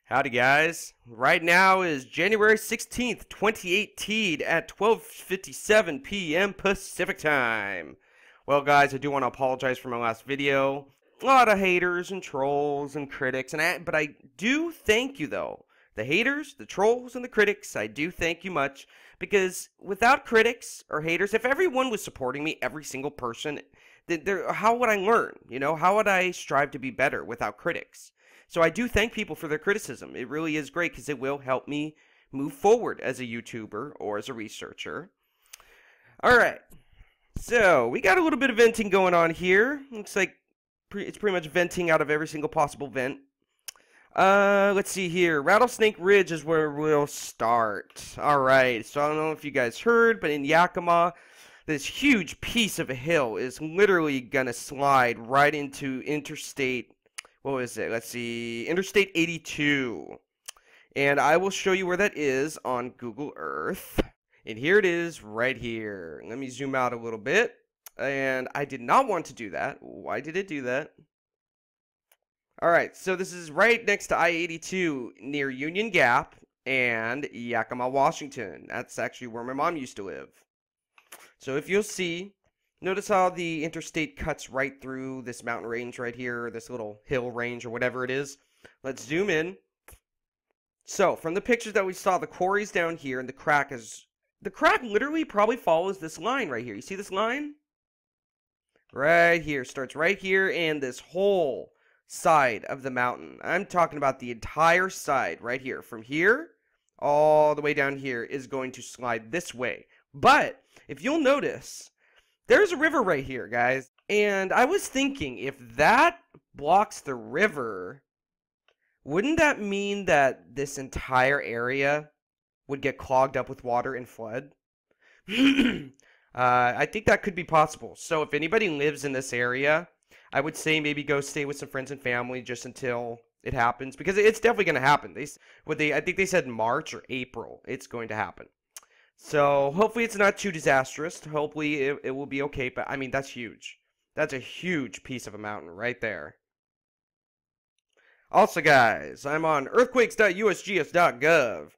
Howdy guys. Right now is January 16th, 2018 at 12:57 p.m. Pacific time. Well guys, I do want to apologize for my last video. A lot of haters and trolls and critics, but I do thank you though. The haters, the trolls, and the critics, I do thank you much, because without critics or haters, if everyone was supporting me, every single person, how would I learn? How would I strive to be better without critics? So I do thank people for their criticism. It really is great because it will help me move forward as a YouTuber or as a researcher. Alright, so we got a little bit of venting going on here. Looks like it's pretty much venting out of every single possible vent. Let's see here. Rattlesnake Ridge is where we'll start. Alright, so I don't know if you guys heard, but in Yakima, this huge piece of a hill is literally gonna slide right into Interstate. What was it? Let's see. Interstate 82. And I will show you where that is on Google Earth. And here it is right here. Let me zoom out a little bit. And I did not want to do that. Why did it do that? Alright, so this is right next to I-82 near Union Gap and Yakima, Washington. That's actually where my mom used to live. So if you'll see, notice how the interstate cuts right through this mountain range right here, this little hill range or whatever it is. Let's zoom in. So, from the pictures that we saw, the quarry's down here, and the crack literally probably follows this line right here. You see this line? Right here. Starts right here, and this whole side of the mountain. I'm talking about the entire side right here. From here, all the way down here is going to slide this way. But, if you'll notice, there's a river right here, guys, and I was thinking, if that blocks the river, wouldn't that mean that this entire area would get clogged up with water and flood? I think that could be possible. So if anybody lives in this area, I would say maybe go stay with some friends and family just until it happens, because it's definitely going to happen. I think they said March or April it's going to happen. So, hopefully it's not too disastrous. Hopefully it will be okay, but I mean, that's huge. That's a huge piece of a mountain right there. Also, guys, I'm on earthquakes.usgs.gov.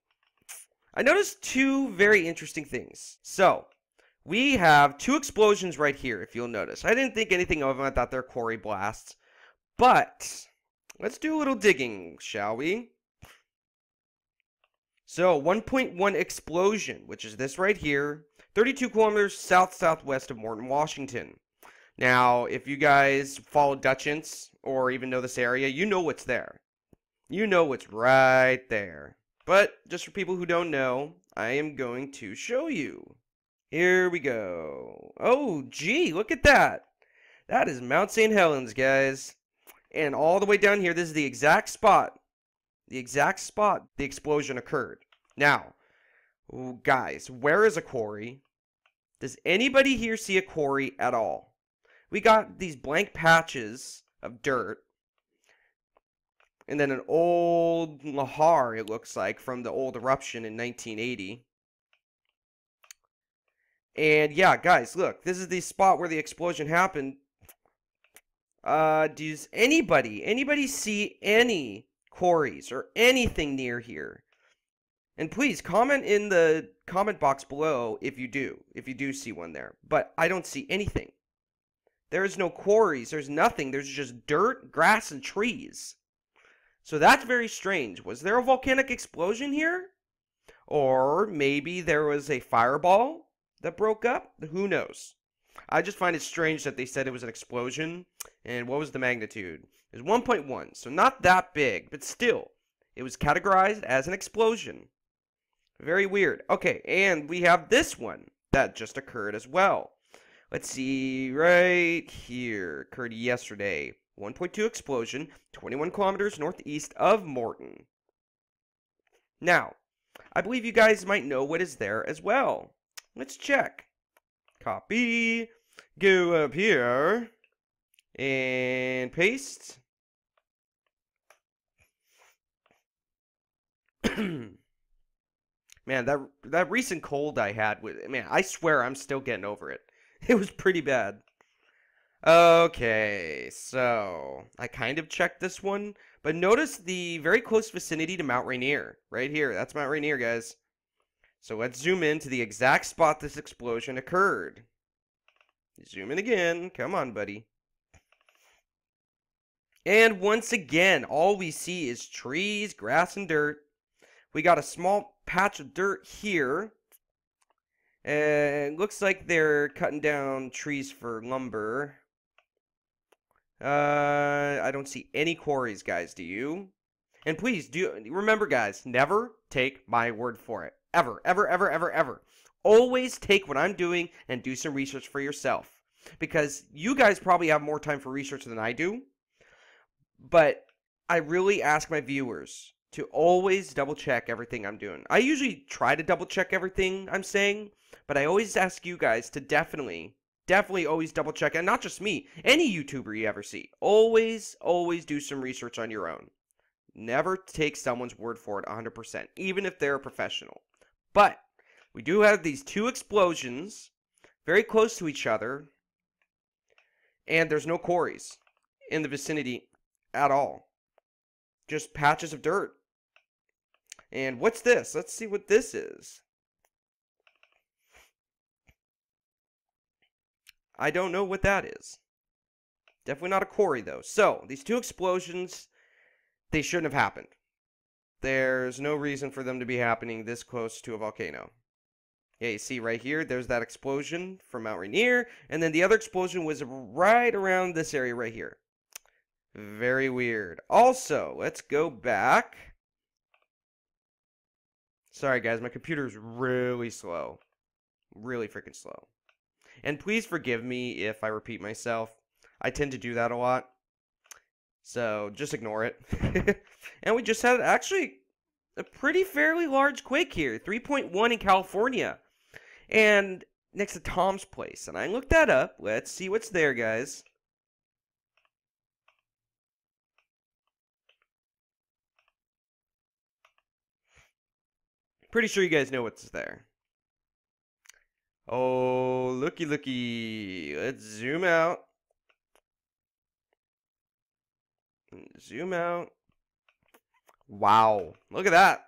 I noticed two very interesting things. So, we have two explosions right here, if you'll notice. I didn't think anything of them. I thought they're quarry blasts. But, let's do a little digging, shall we? So, 1.1 explosion, which is this right here, 32 kilometers south-southwest of Morton, Washington. Now, if you guys follow Dutchins, or even know this area, you know what's there. You know what's right there. But, just for people who don't know, I am going to show you. Here we go. Oh, gee, look at that. That is Mount St. Helens, guys. And all the way down here, this is the exact spot. The explosion occurred. Now, guys, where is a quarry? Does anybody here see a quarry at all? We got these blank patches of dirt, and then an old lahar, it looks like, from the old eruption in 1980. And yeah, guys, look, this is the spot where the explosion happened. Does anybody see any quarries or anything near here? And please comment in the comment box below if you do see one there. But I don't see anything. There is no quarries, there's nothing, there's just dirt, grass, and trees. So that's very strange. Was there a volcanic explosion here? Or maybe there was a fireball that broke up? Who knows? I just find it strange that they said it was an explosion. And what was the magnitude? It was 1.1, so not that big, but still, it was categorized as an explosion. Very weird. Okay, and we have this one that just occurred as well. Let's see, right here, occurred yesterday. 1.2 explosion, 21 kilometers northeast of Morton. Now, I believe you guys might know what is there as well. Let's check. Copy, go up here, and paste. Man, that recent cold I had, man, I swear I'm still getting over it. It was pretty bad. Okay, so I kind of checked this one, But notice the very close vicinity to Mount Rainier. Right here. That's Mount Rainier, guys. So let's zoom in to the exact spot this explosion occurred. Zoom in again. Come on, buddy. And once again, all we see is trees, grass, and dirt. We got a small patch of dirt here. And it looks like they're cutting down trees for lumber. I don't see any quarries, guys. Do you? And please, remember, guys, never take my word for it. Ever, ever, ever, ever, ever. Always take what I'm doing and do some research for yourself. Because you guys probably have more time for research than I do. But I really ask my viewers to always double check everything I'm doing. I usually try to double check everything I'm saying. But I always ask you guys to definitely always double check. And not just me. Any YouTuber you ever see. Always do some research on your own. Never take someone's word for it 100%. Even if they're a professional. But we do have these two explosions very close to each other, and there's no quarries in the vicinity at all. Just patches of dirt. And what's this? Let's see what this is. I don't know what that is. Definitely not a quarry, though. So, these two explosions, they shouldn't have happened. There's no reason for them to be happening this close to a volcano. Yeah, you see right here, there's that explosion from Mount Rainier, and then the other explosion was right around this area right here. Very weird. Also, let's go back. Sorry guys, my computer's really slow. Really freaking slow. And please forgive me if I repeat myself. I tend to do that a lot. So, just ignore it. And we just had actually a pretty fairly large quake here. 3.1 in California. And next to Tom's place. And I looked that up. Let's see what's there, guys. Pretty sure you guys know what's there. Oh, looky. Let's zoom out. Zoom out. Wow. Look at that.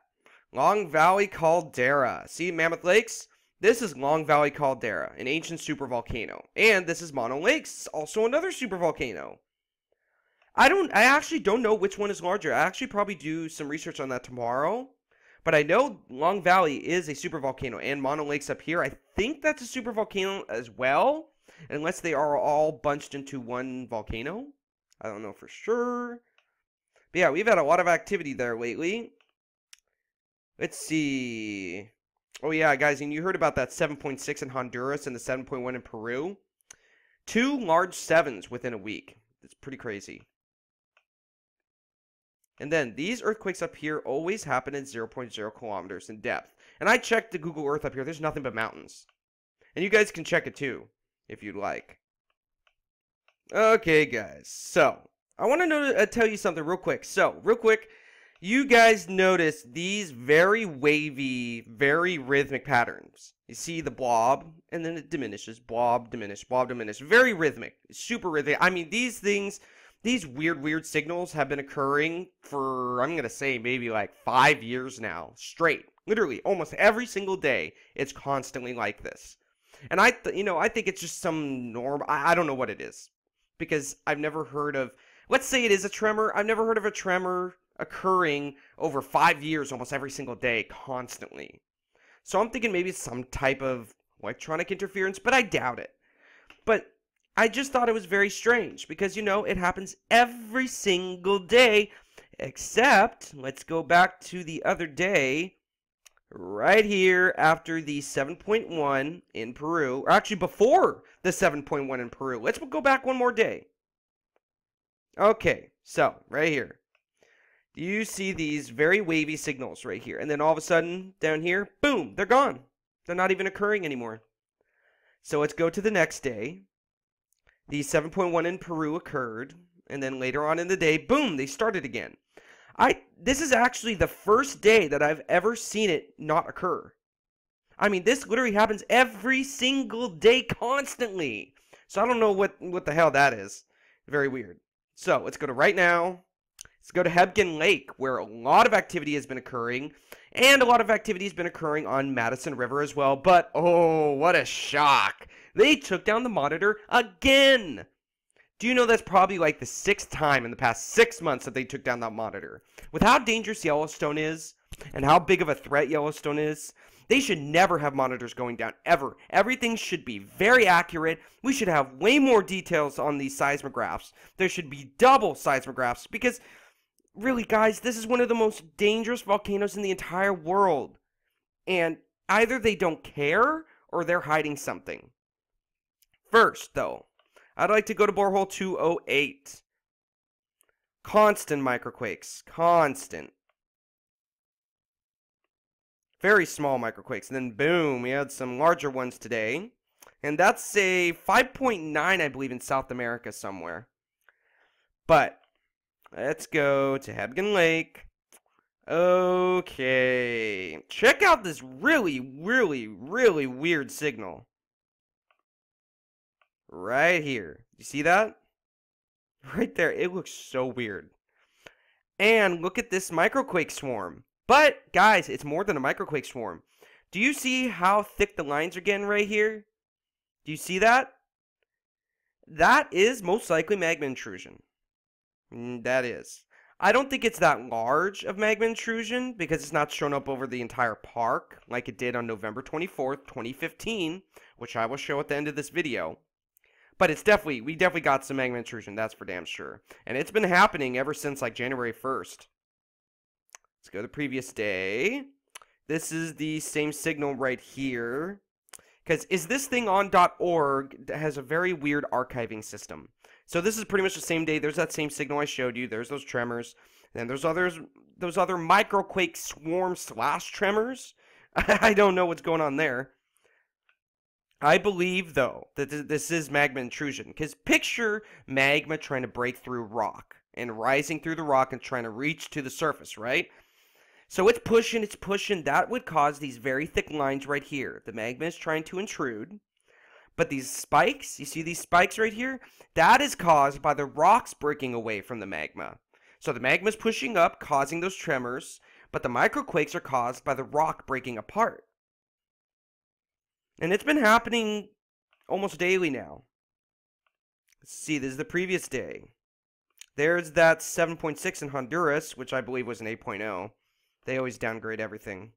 Long Valley Caldera. See Mammoth Lakes? This is Long Valley Caldera, an ancient supervolcano. And this is Mono Lakes, also another supervolcano. I actually don't know which one is larger. I actually probably do some research on that tomorrow. But I know Long Valley is a supervolcano, and Mono Lakes up here, I think that's a supervolcano as well. Unless they are all bunched into one volcano. I don't know for sure. But yeah, we've had a lot of activity there lately. Let's see. Oh yeah, guys, and you heard about that 7.6 in Honduras and the 7.1 in Peru. 2 large 7s within a week. It's pretty crazy. And then these earthquakes up here always happen at 0.0 kilometers in depth. And I checked the Google Earth up here. There's nothing but mountains. And you guys can check it too, if you'd like. Okay, guys. So, I want to tell you something real quick. So, real quick, you guys notice these very wavy, very rhythmic patterns. You see the blob, and then it diminishes. Blob, diminish, blob, diminish. Very rhythmic. Super rhythmic. I mean, these things, these weird signals have been occurring for, I'm going to say, maybe like 5 years now. Straight. Literally, almost every single day, it's constantly like this. And I think it's just some norm. I don't know what it is. Because I've never heard of, let's say it is a tremor. I've never heard of a tremor occurring over 5 years almost every single day constantly. So I'm thinking maybe it's some type of electronic interference, but I doubt it. But I just thought it was very strange because, it happens every single day, except, let's go back to the other day, right here after the 7.1 in Peru, or actually before the 7.1 in Peru. Let's go back one more day. Okay, so, right here. You see these very wavy signals right here. And then all of a sudden, down here, boom, they're gone. They're not even occurring anymore. So let's go to the next day. The 7.1 in Peru occurred. And then later on in the day, boom, they started again. This is actually the first day that I've ever seen it not occur. I mean, this literally happens every single day constantly. So I don't know what the hell that is. Very weird. So let's go to right now. Let's go to Hebgen Lake, where a lot of activity has been occurring, and a lot of activity has been occurring on Madison River as well. But, oh, what a shock. They took down the monitor again. Do you know that's probably like the 6th time in the past 6 months that they took down that monitor? With how dangerous Yellowstone is, and how big of a threat Yellowstone is, they should never have monitors going down, ever. Everything should be very accurate. We should have way more details on these seismographs. There should be double seismographs, because, really, guys, this is one of the most dangerous volcanoes in the entire world. And either they don't care, or they're hiding something. First, though, I'd like to go to borehole 208. Constant microquakes. Constant. Very small microquakes. And then boom, we had some larger ones today. And that's a 5.9, I believe, in South America somewhere. But let's go to Hebgen Lake. Okay. Check out this really, really, really weird signal. Right here. You see that? Right there. It looks so weird. And look at this microquake swarm. But, guys, it's more than a microquake swarm. Do you see how thick the lines are getting right here? Do you see that? That is most likely magma intrusion. That is. I don't think it's that large of magma intrusion because it's not shown up over the entire park like it did on November 24th, 2015, which I will show at the end of this video. But it's definitely, we definitely got some magma intrusion, that's for damn sure. And it's been happening ever since like January 1st. Let's go to the previous day. This is the same signal right here. Because is this thing on .org that has a very weird archiving system. So this is pretty much the same day. There's that same signal I showed you. There's those tremors. And there's those other microquake swarm / tremors. I don't know what's going on there. I believe, though, that this is magma intrusion. Because picture magma trying to break through rock. And rising through the rock and trying to reach to the surface, right? So it's pushing. That would cause these very thick lines right here. The magma is trying to intrude. But these spikes, you see these spikes right here? That is caused by the rocks breaking away from the magma. So the magma is pushing up, causing those tremors. But the microquakes are caused by the rock breaking apart. And it's been happening almost daily now. Let's see, this is the previous day. There's that 7.6 in Honduras, which I believe was an 8.0. They always downgrade everything.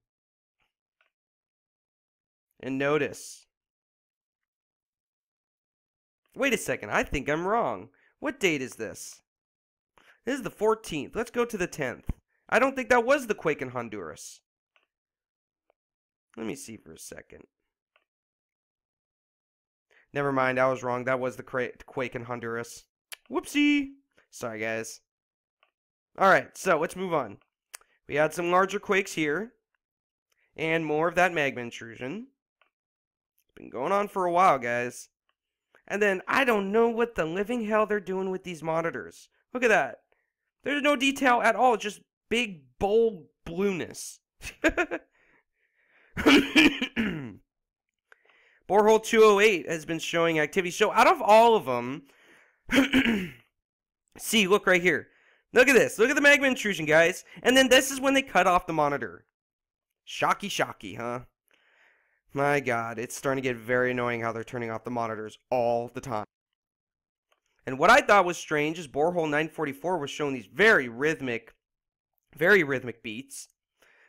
And notice. Wait a second, I think I'm wrong. What date is this? This is the 14th. Let's go to the 10th. I don't think that was the quake in Honduras. Let me see for a second. Never mind, I was wrong. That was the quake in Honduras. Whoopsie. Sorry, guys. Alright, so let's move on. We had some larger quakes here. And more of that magma intrusion. It's been going on for a while, guys. And then, I don't know what the living hell they're doing with these monitors. Look at that. There's no detail at all. Just big, bold blueness. Borehole 208 has been showing activity. So out of all of them, see, look right here. Look at this. Look at the magma intrusion, guys. And then this is when they cut off the monitor. Shocky, shocky, huh? My God, it's starting to get very annoying how they're turning off the monitors all the time. And what I thought was strange is borehole 944 was showing these very rhythmic beats.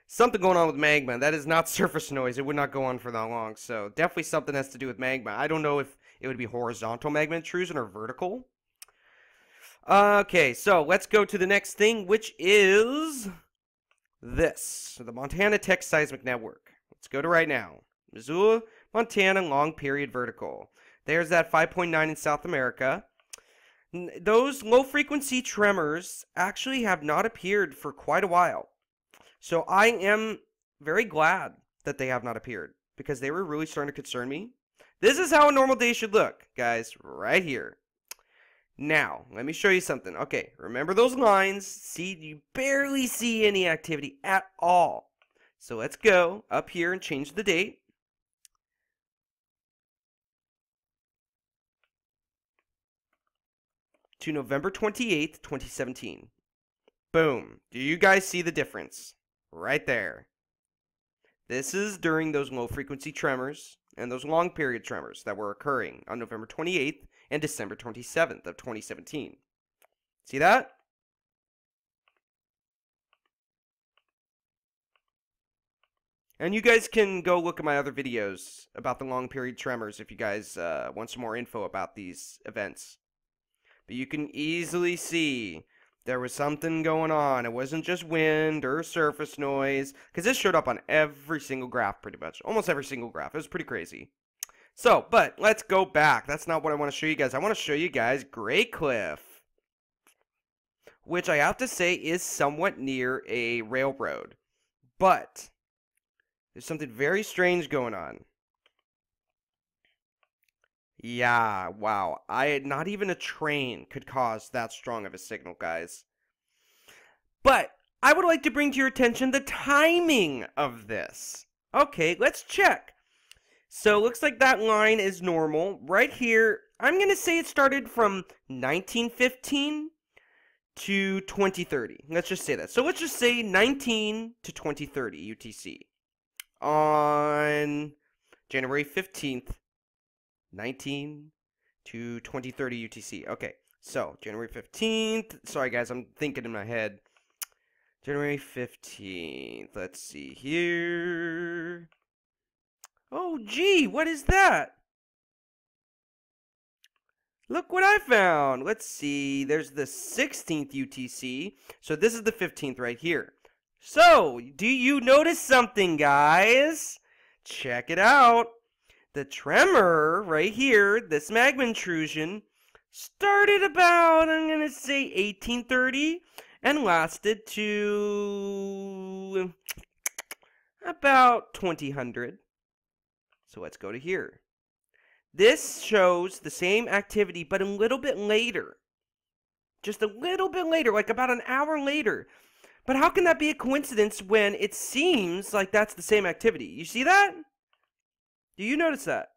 Something going on with magma. That is not surface noise. It would not go on for that long. So definitely something has to do with magma. I don't know if it would be horizontal magma intrusion or vertical. Okay, so let's go to the next thing, which is this. So the Montana Tech Seismic Network. Let's go to right now. Missoula, Montana, long period vertical. There's that 5.9 in South America. Those low frequency tremors actually have not appeared for quite a while. So I am very glad that they have not appeared because they were really starting to concern me. This is how a normal day should look, guys, right here. Now, let me show you something. Okay, remember those lines? See, you barely see any activity at all. So let's go up here and change the date. To November 28th, 2017. Boom. Do you guys see the difference? Right there. This is during those low-frequency tremors and those long-period tremors that were occurring on November 28th and December 27th of 2017. See that? And you guys can go look at my other videos about the long-period tremors if you guys want some more info about these events. But you can easily see there was something going on. It wasn't just wind or surface noise, because this showed up on every single graph pretty much. Almost every single graph. It was pretty crazy. So, but let's go back. That's not what I want to show you guys. I want to show you guys Great Cliff, which I have to say is somewhat near a railroad. But there's something very strange going on. Yeah, wow. Not even a train could cause that strong of a signal, guys. But I would like to bring to your attention the timing of this. Okay, let's check. So it looks like that line is normal. Right here, I'm going to say it started from 1915 to 2030. Let's just say that. So let's just say 19 to 2030 UTC. On January 15th, 19 to 2030 UTC. Okay, so January 15th. Sorry, guys, I'm thinking in my head. January 15th. Let's see here. Oh, gee, what is that? Look what I found. Let's see. There's the 16th UTC. So this is the 15th right here. So, do you notice something, guys? Check it out. The tremor right here, this magma intrusion, started about, I'm going to say, 1830 and lasted to about 2000. So let's go to here. This shows the same activity, but a little bit later. Just a little bit later, like about an hour later. But how can that be a coincidence when it seems like that's the same activity? You see that? Do you notice that?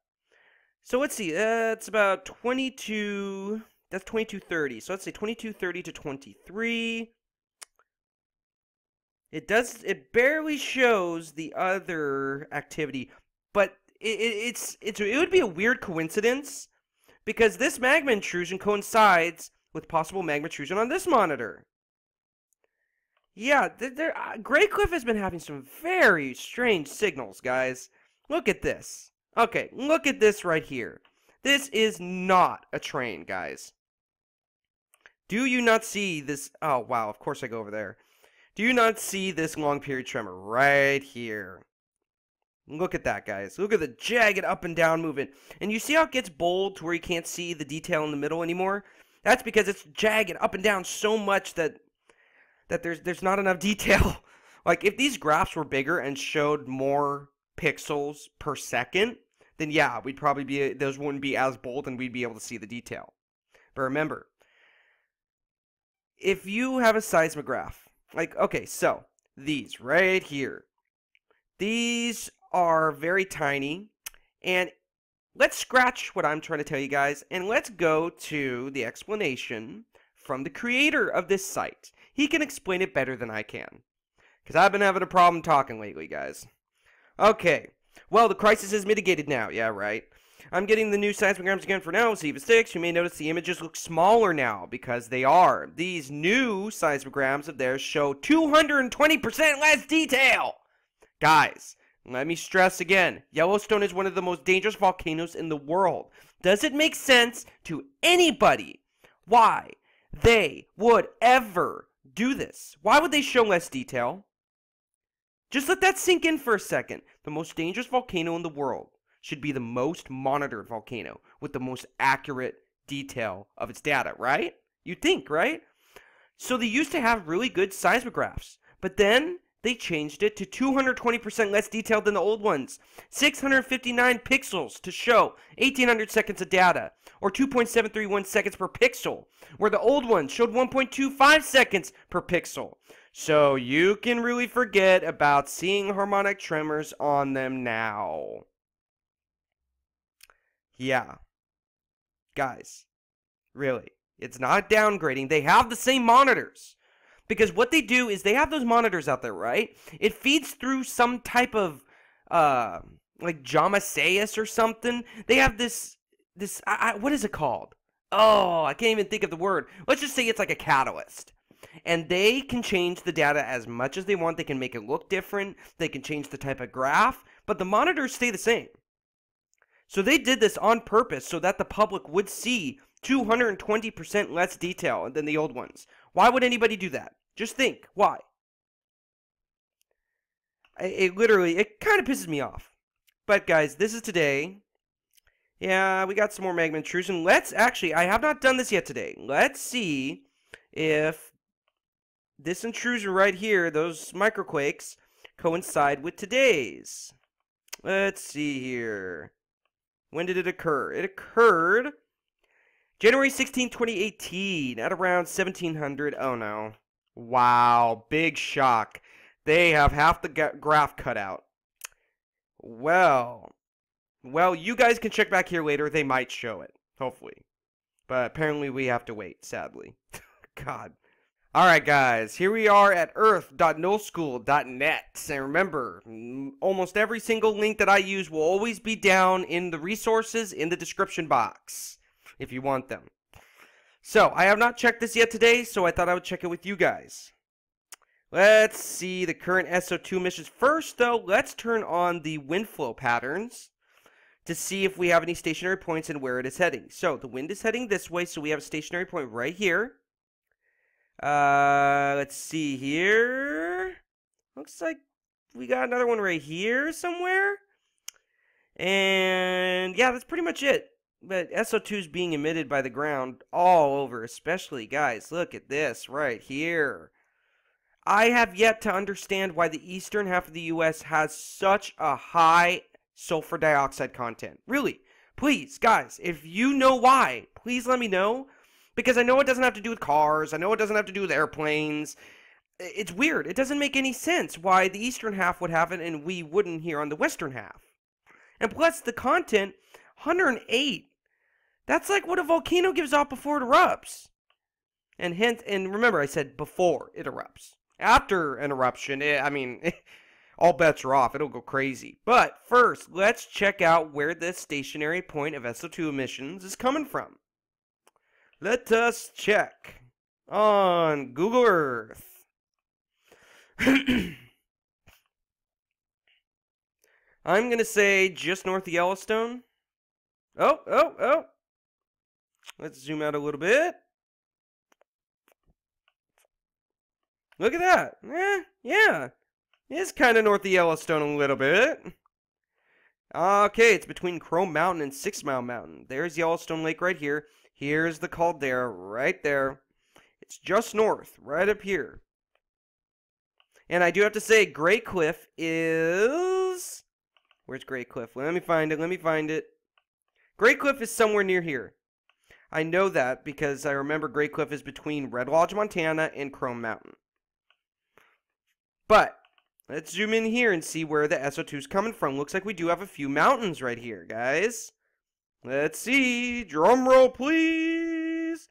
So let's see, it's about 22, that's 2230. So let's say 2230 to 23. It barely shows the other activity, but it would be a weird coincidence because this magma intrusion coincides with possible magma intrusion on this monitor. Yeah, Great Cliff has been having some very strange signals, guys. Look at this. Okay, look at this right here. This is not a train, guys. Do you not see this? Oh, wow, of course I go over there. Do you not see this long period tremor right here? Look at that, guys. Look at the jagged up and down movement. And you see how it gets bold to where you can't see the detail in the middle anymore? That's because it's jagged up and down so much that there's not enough detail. Like, if these graphs were bigger and showed more pixels per second, then yeah, we'd probably be, those wouldn't be as bold and we'd be able to see the detail. But remember, if you have a seismograph, like, okay, so these right here, these are very tiny, and let's scratch what I'm trying to tell you guys, and let's go to the explanation from the creator of this site. He can explain it better than I can, because I've been having a problem talking lately, guys. Okay, well, the crisis is mitigated now. Yeah, right. I'm getting the new seismograms again for now. See if it sticks. You may notice the images look smaller now, because they are. These new seismograms of theirs show 220% less detail. Guys, let me stress again. Yellowstone is one of the most dangerous volcanoes in the world. Does it make sense to anybody why they would ever do this? Why would they show less detail? Just let that sink in for a second. The most dangerous volcano in the world should be the most monitored volcano with the most accurate detail of its data, right? You'd think, right? So they used to have really good seismographs, but then they changed it to 220% less detailed than the old ones. 659 pixels to show 1800 seconds of data, or 2.731 seconds per pixel, where the old ones showed 1.25 seconds per pixel. So you can really forget about seeing harmonic tremors on them now. Yeah. Guys, really, it's not downgrading. They have the same monitors. Because what they do is they have those monitors out there, right? It feeds through some type of, like Jamaseus or something. They have this, what is it called? Oh, I can't even think of the word. Let's just say it's like a catalyst. And they can change the data as much as they want. They can make it look different. They can change the type of graph. But the monitors stay the same. So they did this on purpose so that the public would see 220% less detail than the old ones. Why would anybody do that? Just think. Why? It kind of pisses me off. But guys, this is today. Yeah, we got some more Magma Intrusion. I have not done this yet today. Let's see if this intrusion right here, those microquakes, coincide with today's. Let's see here. When did it occur? It occurred January 16, 2018 at around 1700. Oh no. Wow, big shock. They have half the graph cut out. Well, you guys can check back here later. They might show it, hopefully. But apparently we have to wait, sadly. God. Alright guys, here we are at earth.nullschool.net. And remember, almost every single link that I use will always be down in the resources in the description box, if you want them. So, I have not checked this yet today, so I thought I would check it with you guys. Let's see the current SO2 emissions. First though, let's turn on the wind flow patterns to see if we have any stationary points and where it is heading. So, the wind is heading this way, so we have a stationary point right here. Let's see here. Looks like we got another one right here somewhere. And yeah, that's pretty much it. But SO2 is being emitted by the ground all over, especially, guys, look at this right here. I have yet to understand why the eastern half of the US has such a high sulfur dioxide content. Really, please, guys, if you know why, please let me know. Because I know it doesn't have to do with cars. I know it doesn't have to do with airplanes. It's weird. It doesn't make any sense why the eastern half would have it and we wouldn't here on the western half. And plus, the content, 108. That's like what a volcano gives off before it erupts. And remember, I said before it erupts. After an eruption, all bets are off. It'll go crazy. But first, let's check out where this stationary point of SO2 emissions is coming from. Let us check on Google Earth. I'm going to say just north of Yellowstone. Oh. Let's zoom out a little bit. Look at that. Yeah. It's kind of north of Yellowstone a little bit. Okay, it's between Crow Mountain and 6 Mile Mountain. There's Yellowstone Lake right here. Here's the Caldera right there. It's just north, right up here. And I do have to say, Great Cliff is... Where's Great Cliff? Let me find it. Great Cliff is somewhere near here. I know that because I remember Great Cliff is between Red Lodge, Montana and Crow Mountain. But let's zoom in here and see where the SO2 is coming from. Looks like we do have a few mountains right here, guys. Let's see. Drum roll, please.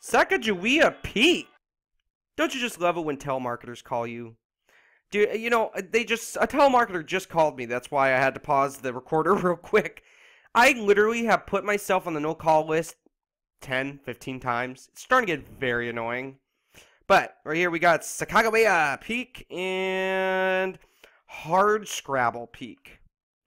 Sacagawea Peak. Don't you just love it when telemarketers call you? Dude, you know, a telemarketer just called me. That's why I had to pause the recorder real quick. I literally have put myself on the no-call list 10, 15 times. It's starting to get very annoying. But right here we got Sacagawea Peak and Hardscrabble Peak.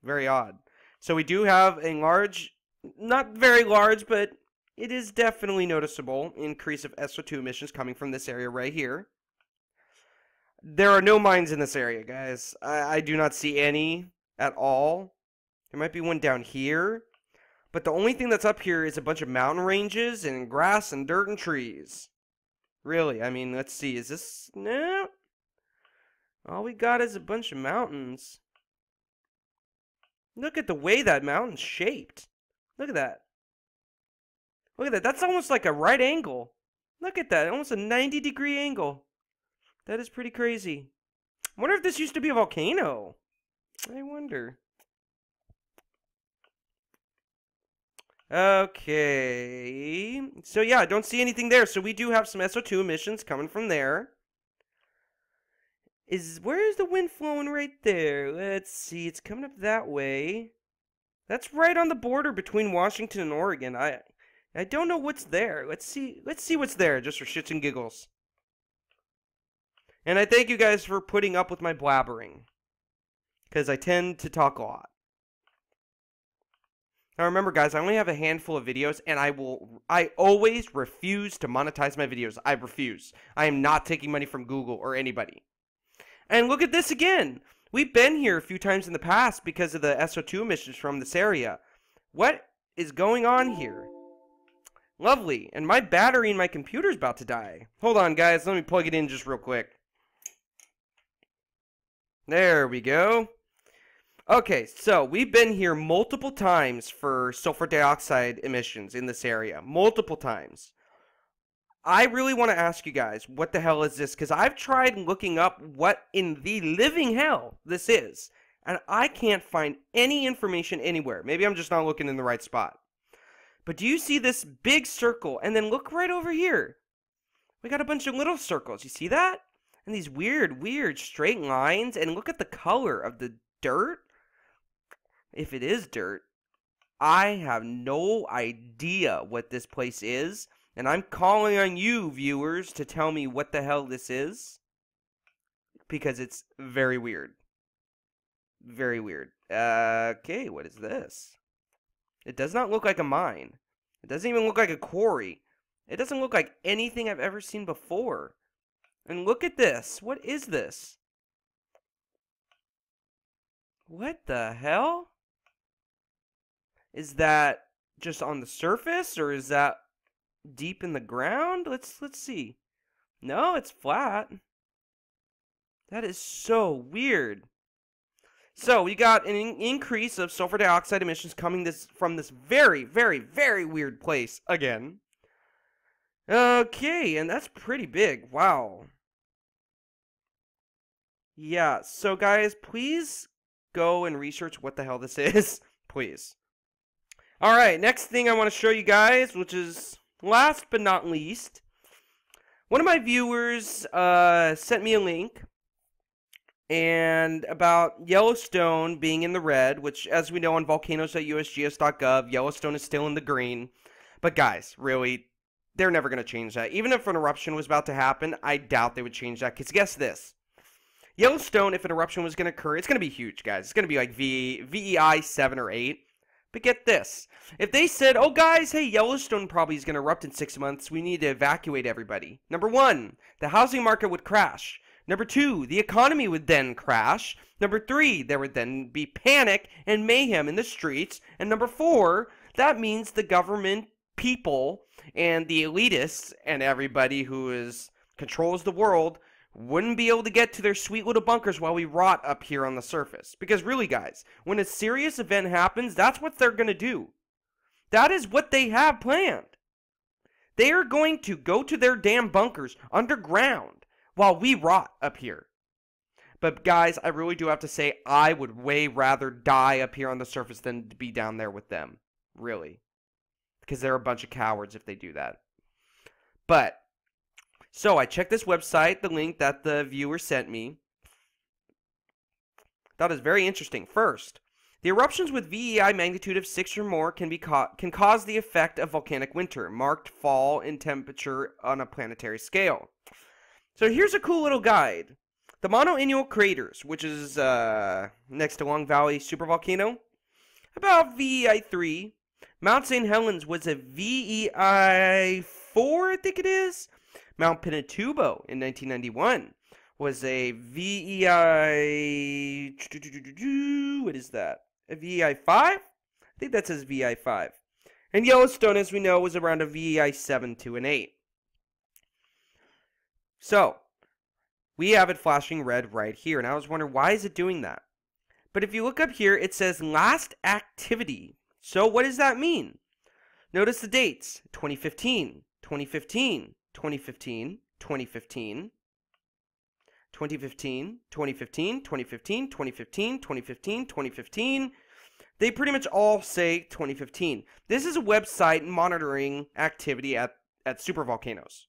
Very odd. So we do have a large... Not very large, but it is definitely noticeable increase of SO2 emissions coming from this area right here. There are no mines in this area, guys. I do not see any at all. There might be one down here. But the only thing that's up here is a bunch of mountain ranges and grass and dirt and trees. Really, I mean, let's see. Is this... No. All we got is a bunch of mountains. Look at the way that mountain's shaped. Look at that. Look at that. That's almost like a right angle. Look at that. Almost a 90-degree angle. That is pretty crazy. I wonder if this used to be a volcano. I wonder. Okay. So yeah, I don't see anything there. So we do have some SO2 emissions coming from there. Where is the wind flowing right there? Let's see. It's coming up that way. That's right on the border between Washington and Oregon. I don't know what's there. Let's see what's there, just for shits and giggles. And I thank you guys for putting up with my blabbering, because I tend to talk a lot. Now remember, guys, I only have a handful of videos, and I always refuse to monetize my videos. I refuse. I am not taking money from Google or anybody. And look at this again. We've been here a few times in the past because of the SO2 emissions from this area. What is going on here? Lovely. And my battery in my computer is about to die. Hold on, guys. Let me plug it in just real quick. There we go. Okay, so we've been here multiple times for sulfur dioxide emissions in this area. Multiple times. I really want to ask you guys, what the hell is this? Because I've tried looking up what in the living hell this is, and I can't find any information anywhere. Maybe I'm just not looking in the right spot. But do you see this big circle? And then look right over here. We got a bunch of little circles. You see that? And these weird straight lines. And look at the color of the dirt. If it is dirt, I have no idea what this place is. And I'm calling on you, viewers, to tell me what the hell this is. Because it's very weird. Very weird. Okay, what is this? It does not look like a mine. It doesn't even look like a quarry. It doesn't look like anything I've ever seen before. And look at this. What is this? What the hell? Is that just on the surface, or is that deep in the ground? Let's see. No, it's flat. That is so weird. So we got an increase of sulfur dioxide emissions coming from this very weird place again. Okay, and that's pretty big. Wow. Yeah, so guys, please go and research what the hell this is. Please. Alright, next thing I want to show you guys, which is last but not least, one of my viewers sent me a link and about Yellowstone being in the red, which, as we know on volcanoes.usgs.gov, Yellowstone is still in the green. But guys, really, they're never going to change that. Even if an eruption was about to happen, I doubt they would change that. Because guess this. Yellowstone, if an eruption was going to occur, it's going to be huge, guys. It's going to be like VEI 7 or 8. But get this. If they said, oh guys, hey, Yellowstone probably is going to erupt in 6 months, we need to evacuate everybody. Number 1, the housing market would crash. Number 2, the economy would then crash. Number 3, there would then be panic and mayhem in the streets. And number 4, that means the government, people, and the elitists, and everybody who controls the world wouldn't be able to get to their sweet little bunkers while we rot up here on the surface. Because really, guys, when a serious event happens, that's what they're going to do. That is what they have planned. They are going to go to their damn bunkers underground while we rot up here. But guys, I really do have to say, I would way rather die up here on the surface than to be down there with them. Really. Because they're a bunch of cowards if they do that. But, so I checked this website, the link that the viewer sent me. That is very interesting. First, the eruptions with VEI magnitude of 6 or more can cause the effect of volcanic winter, marked fall in temperature on a planetary scale. So here's a cool little guide. The monoannual craters, which is next to Long Valley supervolcano, about VEI 3. Mount St. Helens was a VEI 4, I think it is. Mount Pinatubo in 1991 was a VEI... What is that? A VEI 5? I think that says VEI 5. And Yellowstone, as we know, was around a VEI 7, 2, and 8. So, we have it flashing red right here. And I was wondering, why is it doing that? But if you look up here, it says last activity. So, what does that mean? Notice the dates. 2015, 2015, 2015, 2015, 2015, 2015, 2015, 2015, 2015, 2015. They pretty much all say 2015. This is a website monitoring activity at supervolcanoes.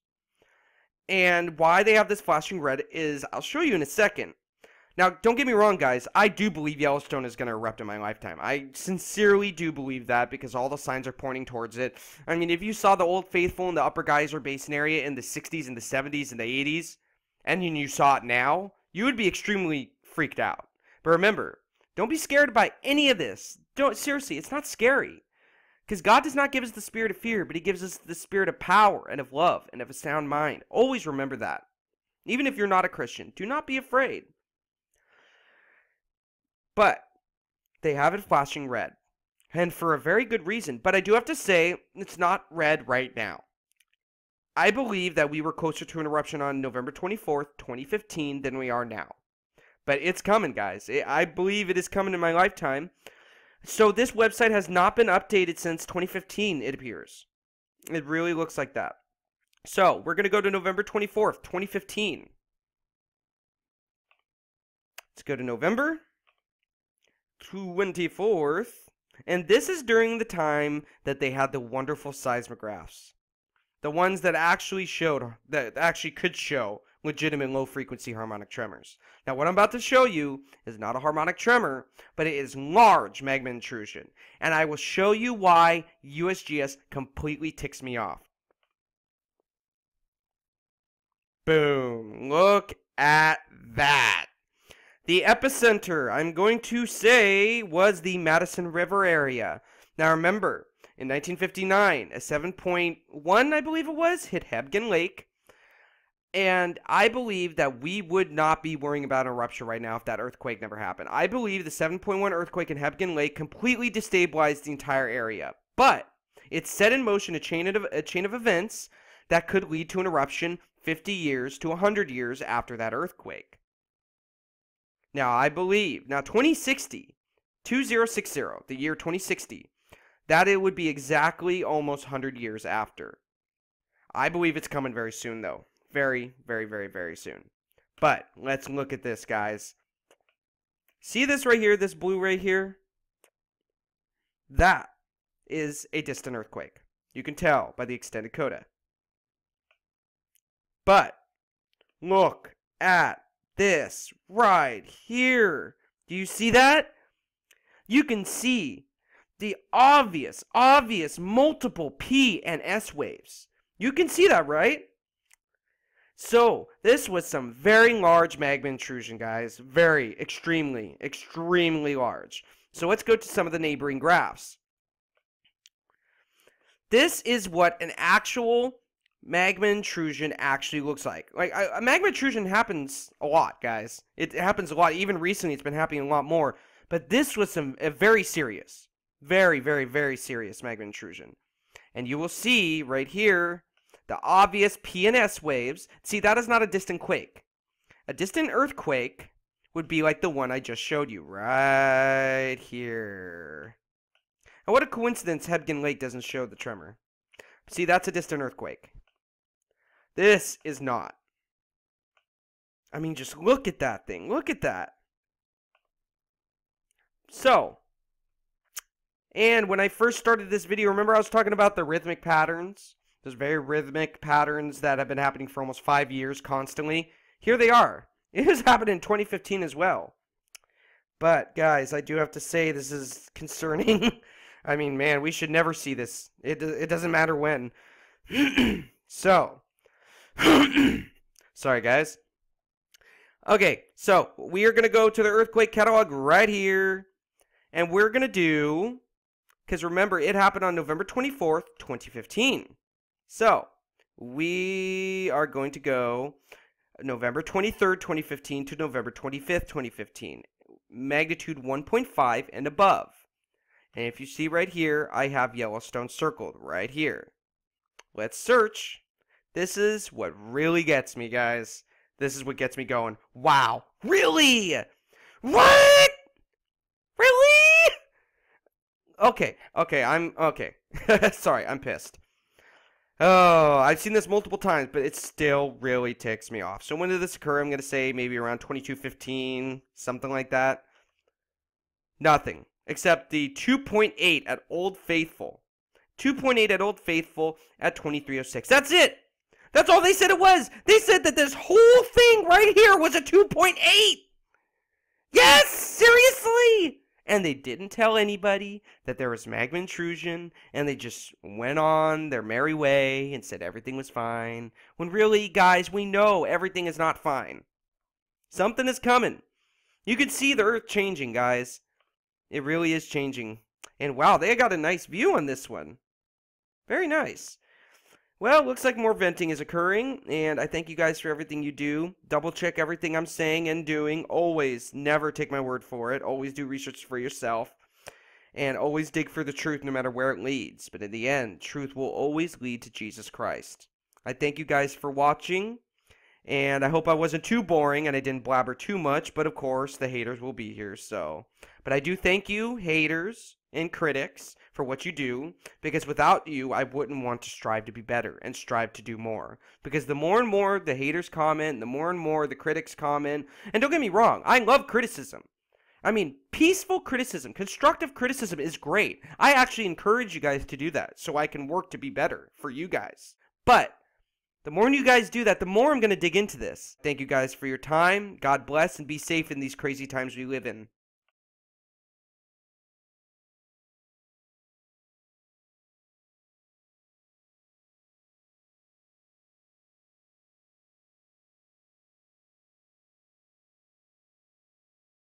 And why they have this flashing red is, I'll show you in a second. Now, don't get me wrong, guys. I do believe Yellowstone is going to erupt in my lifetime. I sincerely do believe that because all the signs are pointing towards it. I mean, if you saw the Old Faithful in the Upper Geyser Basin area in the 60s and the 70s and the 80s, and then you saw it now, you would be extremely freaked out. But remember, don't be scared by any of this. Seriously, it's not scary. Because God does not give us the spirit of fear, but He gives us the spirit of power and of love and of a sound mind. Always remember that. Even if you're not a Christian, do not be afraid. But they have it flashing red, and for a very good reason. But I do have to say, it's not red right now. I believe that we were closer to an eruption on November 24th, 2015 than we are now. But it's coming, guys. I believe it is coming in my lifetime. So this website has not been updated since 2015, it appears. It really looks like that. So we're going to go to November 24th, 2015. Let's go to November 24th, and this is during the time that they had the wonderful seismographs, the ones that actually could show legitimate low frequency harmonic tremors. Now what I'm about to show you is not a harmonic tremor, but it is large magma intrusion, and I will show you why USGS completely ticks me off. Boom, look at that. The epicenter, I'm going to say, was the Madison River area. Now remember, in 1959, a 7.1, I believe it was, hit Hebgen Lake. And I believe that we would not be worrying about an eruption right now if that earthquake never happened. I believe the 7.1 earthquake in Hebgen Lake completely destabilized the entire area. But it set in motion a chain of events that could lead to an eruption 50 years to 100 years after that earthquake. Now, I believe, 2060, the year 2060, that it would be exactly almost 100 years after. I believe it's coming very soon, though. Very, very, very, very soon. But, let's look at this, guys. See this right here, this blue right here? That is a distant earthquake. You can tell by the extended coda. But, look at this right here. Do you see that? You can see the obvious multiple P and S waves. You can see that, right? So, this was some very large magma intrusion, guys. Very, extremely large. So, let's go to some of the neighboring graphs. This is what an actual magma intrusion actually looks like. A magma intrusion happens a lot, guys. It happens a lot. Even recently, it's been happening a lot more. But this was a very serious, very, very, very serious magma intrusion. And you will see right here the obvious P and S waves. See, that is not a distant quake. A distant earthquake would be like the one I just showed you right here. And what a coincidence Hebgen Lake doesn't show the tremor. See, that's a distant earthquake. This is not. I mean, just look at that thing. Look at that. So, and when I first started this video, remember I was talking about the rhythmic patterns? Those very rhythmic patterns that have been happening for almost 5 years constantly. Here they are. It has happened in 2015 as well. But, guys, I do have to say this is concerning. I mean, man, we should never see this. It doesn't matter when. So, sorry, guys. Okay, so we are going to go to the earthquake catalog right here. And we're going to do, because remember, it happened on November 24th, 2015. So, we are going to go November 23rd, 2015 to November 25th, 2015. Magnitude 1.5 and above. And if you see right here, I have Yellowstone circled right here. Let's search. This is what really gets me, guys. This is what gets me going. Wow. Really? What? Really? Okay. Sorry, I'm pissed. Oh, I've seen this multiple times, but it still really ticks me off. So when did this occur? I'm going to say maybe around 2215, something like that. Nothing, except the 2.8 at Old Faithful. 2.8 at Old Faithful at 2306. That's it! That's all they said it was. They said that this whole thing right here was a 2.8. Yes, seriously. And they didn't tell anybody that there was magma intrusion, and they just went on their merry way and said everything was fine. When really, guys, we know everything is not fine. Something is coming. You can see the Earth changing, guys. It really is changing. And wow, they got a nice view on this one. Very nice. Well, looks like more venting is occurring, and I thank you guys for everything you do. Double check everything I'm saying and doing. Always, never take my word for it. Always do research for yourself. And always dig for the truth no matter where it leads. But in the end, truth will always lead to Jesus Christ. I thank you guys for watching, and I hope I wasn't too boring and I didn't blabber too much, but of course, the haters will be here, so. But I do thank you, haters and critics, for what you do, because without you, I wouldn't want to strive to be better and strive to do more. Because the more and more the haters comment, the more and more the critics comment, and don't get me wrong, I love criticism. I mean, peaceful criticism, constructive criticism is great. I actually encourage you guys to do that so I can work to be better for you guys. But the more you guys do that, the more I'm going to dig into this. Thank you guys for your time. God bless and be safe in these crazy times we live in.